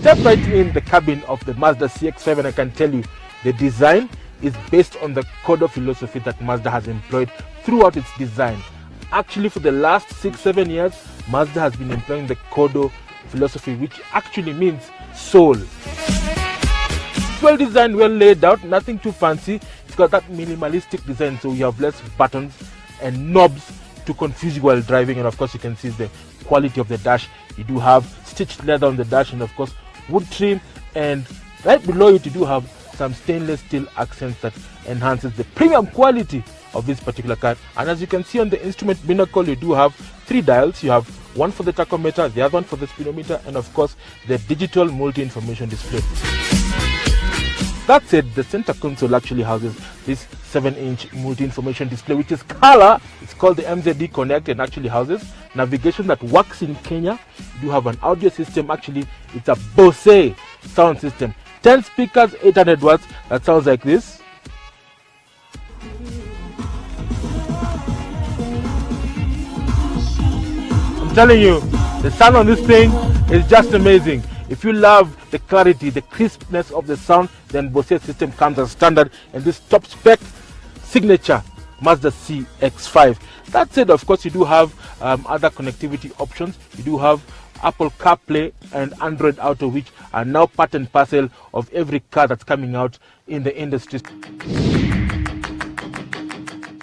step right in the cabin of the Mazda CX-5 and I can tell you the design is based on the Kodo philosophy that Mazda has employed throughout its design. Actually, for the last 6-7 years, Mazda has been employing the Kodo philosophy, which actually means soul. It's well designed, well laid out, nothing too fancy. It's got that minimalistic design, so you have less buttons and knobs to confuse you while driving. And of course, you can see the quality of the dash. You do have stitched leather on the dash and of course wood trim, and right below it you do have some stainless steel accents that enhances the premium quality of this particular car. And as you can see on the instrument binnacle, you do have 3 dials. You have one for the tachometer, the other one for the speedometer, and of course the digital multi-information display. That said, the center console actually houses this 7-inch multi-information display, which is color. It's called the MZD Connect and actually houses navigation that works in Kenya. You do have an audio system. Actually, it's a Bose sound system. 10 speakers, 800 watts. That sounds like this. I'm telling you, the sound on this thing is just amazing. If you love the clarity, the crispness of the sound, then Bose system comes as standard in this top spec signature Mazda CX-5. That said, of course, you do have other connectivity options. You do have Apple CarPlay and Android Auto, which are now part and parcel of every car that's coming out in the industry.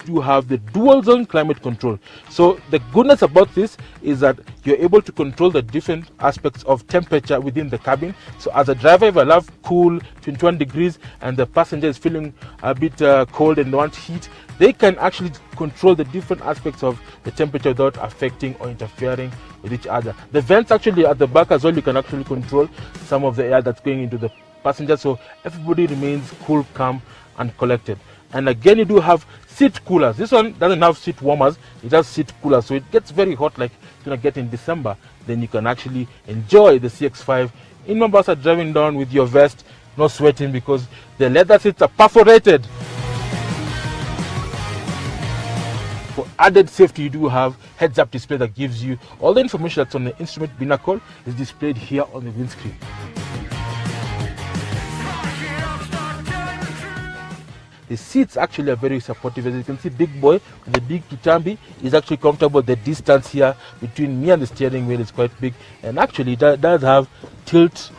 You have the dual zone climate control. So the goodness about this is that you're able to control the different aspects of temperature within the cabin. So as a driver, if I love cool 21 degrees and the passenger is feeling a bit cold and wants heat, they can actually control the different aspects of the temperature without affecting or interfering with each other. The vents actually at the back as well, you can actually control some of the air that's going into the passenger, so everybody remains cool, calm and collected. And again, you do have seat coolers. This one doesn't have seat warmers, it has seat coolers, so it gets very hot like it's gonna get in December. Then you can actually enjoy the CX-5 in Mombasa, driving down with your vest, not sweating because the leather seats are perforated. For added safety, you do have heads-up display that gives you all the information that's on the instrument binnacle is displayed here on the windscreen. The seats actually are very supportive. As you can see, big boy with the big kitambi is actually comfortable. The distance here between me and the steering wheel is quite big, and actually that does have tilt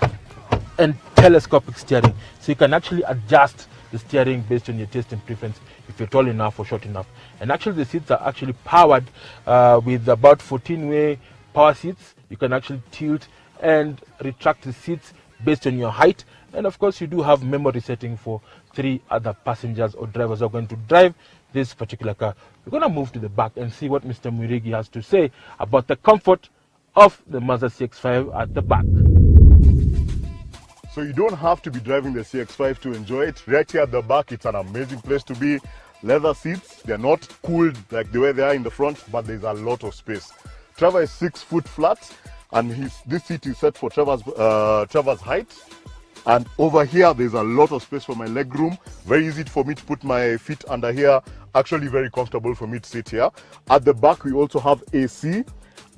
and telescopic steering, so you can actually adjust the steering based on your taste and preference if you're tall enough or short enough. And actually the seats are actually powered with about 14-way power seats. You can actually tilt and retract the seats based on your height. And of course, you do have memory setting for 3 other passengers or drivers who are going to drive this particular car. We're going to move to the back and see what Mr. Mwirigi has to say about the comfort of the Mazda CX-5 at the back. So you don't have to be driving the CX-5 to enjoy it. Right here at the back, it's an amazing place to be. Leather seats, they're not cooled like the way they are in the front, but there's a lot of space. Trevor is 6 foot flat, and this seat is set for Trevor's height. And over here, there's a lot of space for my leg room. Very easy for me to put my feet under here. Actually very comfortable for me to sit here. At the back, we also have AC.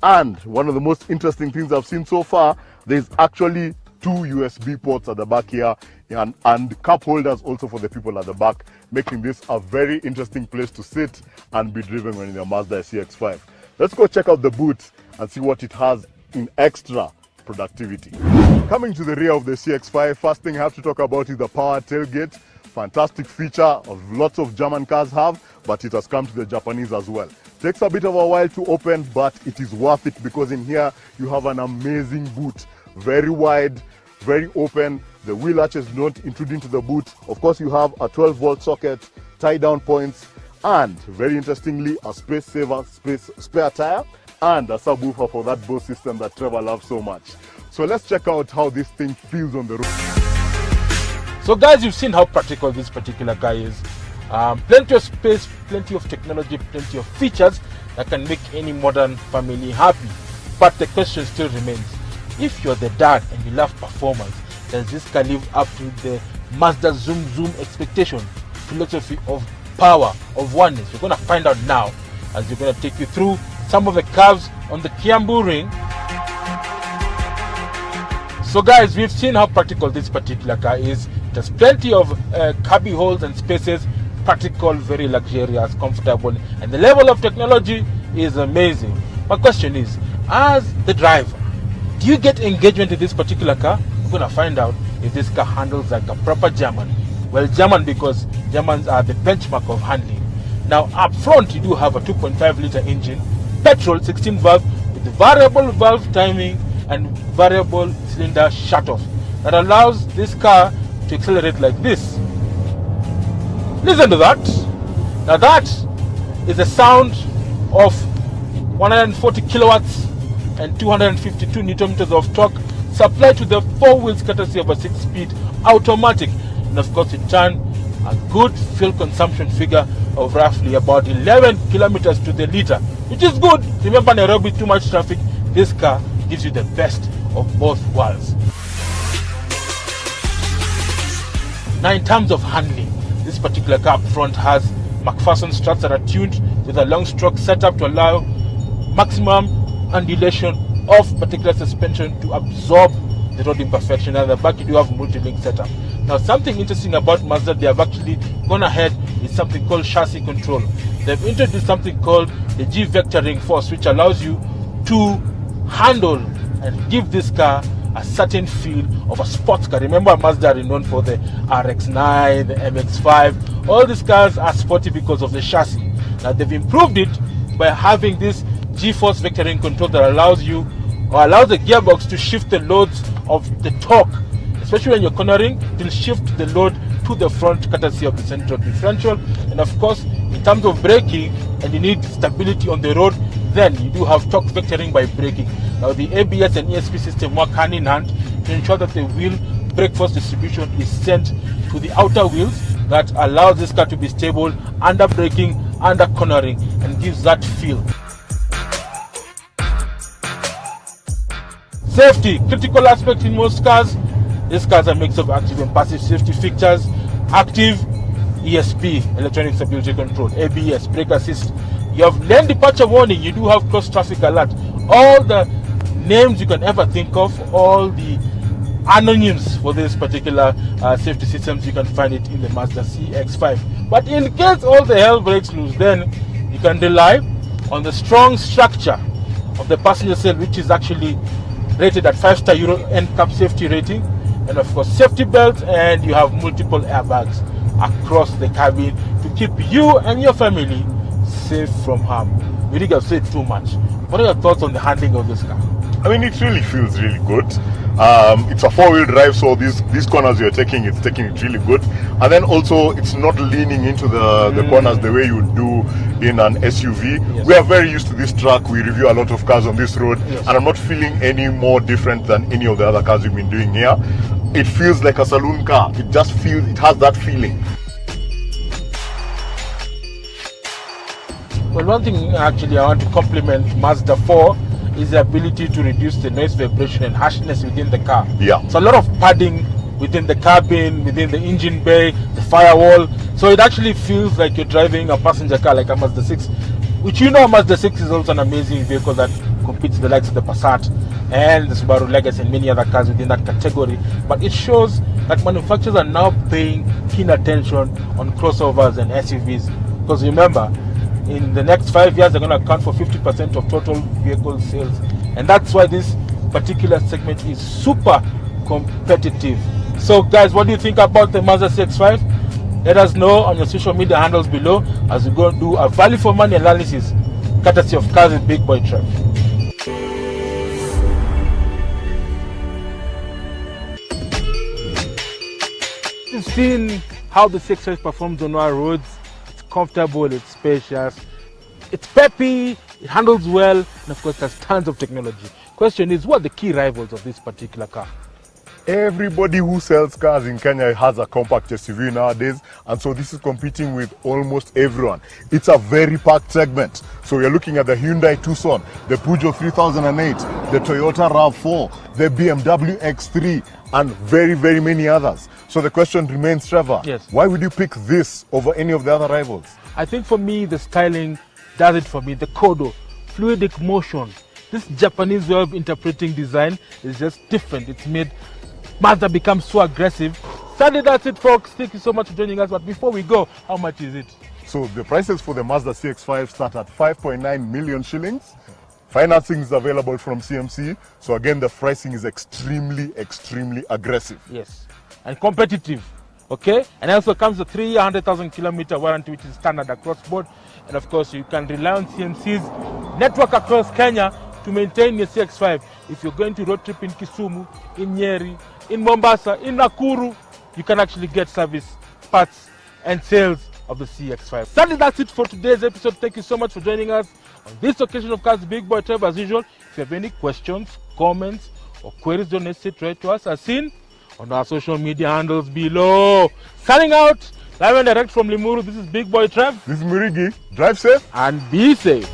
And one of the most interesting things I've seen so far, there's actually 2 USB ports at the back here, and cup holders also for the people at the back, making this a very interesting place to sit and be driven when in a Mazda CX-5. Let's go check out the boot and see what it has in extra productivity. Coming to the rear of the CX-5, first thing I have to talk about is the power tailgate. Fantastic feature of lots of German cars have, but it has come to the Japanese as well. Takes a bit of a while to open, but it is worth it because in here you have an amazing boot. Very wide, very open. The wheel arches do not intrude into the boot. Of course, you have a 12-volt socket, tie-down points, and very interestingly, a space saver, spare tire, and a subwoofer for that Bose system that Trevor loves so much. So let's check out how this thing feels on the road. So guys, you've seen how practical this particular guy is. Plenty of space, plenty of technology, plenty of features that can make any modern family happy. But the question still remains, if you're the dad and you love performance, does this car live up to the Mazda Zoom expectation, philosophy of power, of oneness? We're going to find out now as we're going to take you through some of the curves on the Kiambu ring. So guys, we've seen how practical this particular car is. It has plenty of cubby holes and spaces, practical, very luxurious, comfortable, and the level of technology is amazing. My question is, as the driver, do you get engagement in this particular car? We're going to find out if this car handles like a proper German. Well, German because Germans are the benchmark of handling. Now, up front, you do have a 2.5 liter engine, petrol, 16 valve, with variable valve timing and variable cylinder shutoff that allows this car to accelerate like this. Listen to that. Now that is the sound of 140 kilowatts and 252 newton meters of torque supplied to the four wheels courtesy of a 6-speed automatic, and of course in turn a good fuel consumption figure of roughly about 11 kilometers to the liter, which is good. Remember, Nairobi, too much traffic. This car gives you the best of both worlds. Now in terms of handling, this particular car up front has McPherson struts that are tuned with a long stroke setup to allow maximum undulation of particular suspension to absorb the road imperfection. And at the back you do have multi-link setup. Now something interesting about Mazda, they have actually gone ahead with something called chassis control. They've introduced something called the G vectoring force, which allows you to handle and give this car a certain feel of a sports car. Remember, Mazda are known for the RX-9, the MX-5. All these cars are sporty because of the chassis. Now they've improved it by having this G-force vectoring control that allows the gearbox to shift the loads of the torque, especially when you're cornering. It will shift the load to the front courtesy of the central differential. And of course, in terms of braking, and you need stability on the road, then you do have torque vectoring by braking. Now the ABS and ESP system work hand in hand to ensure that the wheel brake force distribution is sent to the outer wheels that allows this car to be stable under braking, under cornering, and gives that feel. Safety, critical aspect in most cars. This car is a mix of active and passive safety features. Active, ESP, electronic stability control, ABS, brake assist. You have lane departure warning, you do have cross traffic alert. All the names you can ever think of, all the anonyms for this particular safety systems, you can find it in the Mazda CX-5. But in case all the hell breaks loose, then you can rely on the strong structure of the passenger cell, which is actually rated at 5-star Euro NCAP safety rating, and of course safety belts, and you have multiple airbags across the cabin to keep you and your family safe from harm. We think I've said too much. What are your thoughts on the handling of this car? I mean, it really feels really good. It's a four-wheel drive, so these corners you're taking, it's taking it really good. And then also, it's not leaning into the corners the way you do in an SUV. Yes. We are very used to this track. We review a lot of cars on this road, yes. And I'm not feeling any more different than any of the other cars we've been doing here. It feels like a saloon car. It just feels, it has that feeling. Well, one thing actually I want to compliment Mazda for is the ability to reduce the noise, vibration and harshness within the car. Yeah. So a lot of padding within the cabin, within the engine bay, the firewall. So it actually feels like you're driving a passenger car like a Mazda 6, which Mazda 6 is also an amazing vehicle that competes with the likes of the Passat and the Subaru Legacy and many other cars within that category. But it shows that manufacturers are now paying keen attention on crossovers and SUVs. Because remember, in the next 5 years, they're going to account for 50% of total vehicle sales. And that's why this particular segment is super competitive. So guys, what do you think about the Mazda CX-5? Let us know on your social media handles below as we go and do a value for money analysis courtesy of Cars with Big Boy Trev. You've seen how the CX-5 performs on our roads. Comfortable, it's spacious, it's peppy, it handles well, and of course there's tons of technology. Question is, what are the key rivals of this particular car? Everybody who sells cars in Kenya has a compact SUV nowadays, and so this is competing with almost everyone. It's a very packed segment. So you're looking at the Hyundai Tucson, the Peugeot 3008, the Toyota RAV4, the BMW X3, and very, very many others. So the question remains, Trevor, yes, why would you pick this over any of the other rivals? I think for me, the styling does it for me. The Kodo, fluidic motion, This Japanese way of interpreting design is just different. It's made Mazda become so aggressive. Sadly, that's it, folks. Thank you so much for joining us. But before we go, how much is it? So the prices for the Mazda CX-5 start at 5.9 million shillings. Financing is available from CMC. So again, the pricing is extremely aggressive. Yes, and competitive. Okay, and also comes with 3 year 100,000 kilometer warranty, which is standard across board. And of course, you can rely on CMC's network across Kenya to maintain your CX-5. If you're going to road trip in Kisumu, in Nyeri, in Mombasa, in Nakuru, you can actually get service, parts, and sales of the CX-5. Sadly, that's it for today's episode. Thank you so much for joining us on this occasion of Cars Big Boy Trev. As usual, if you have any questions, comments, or queries, don't hesitate to write to us as seen on our social media handles below. Signing out, live and direct from Limuru. This is Big Boy Trev. This is Murigi. Drive safe and be safe.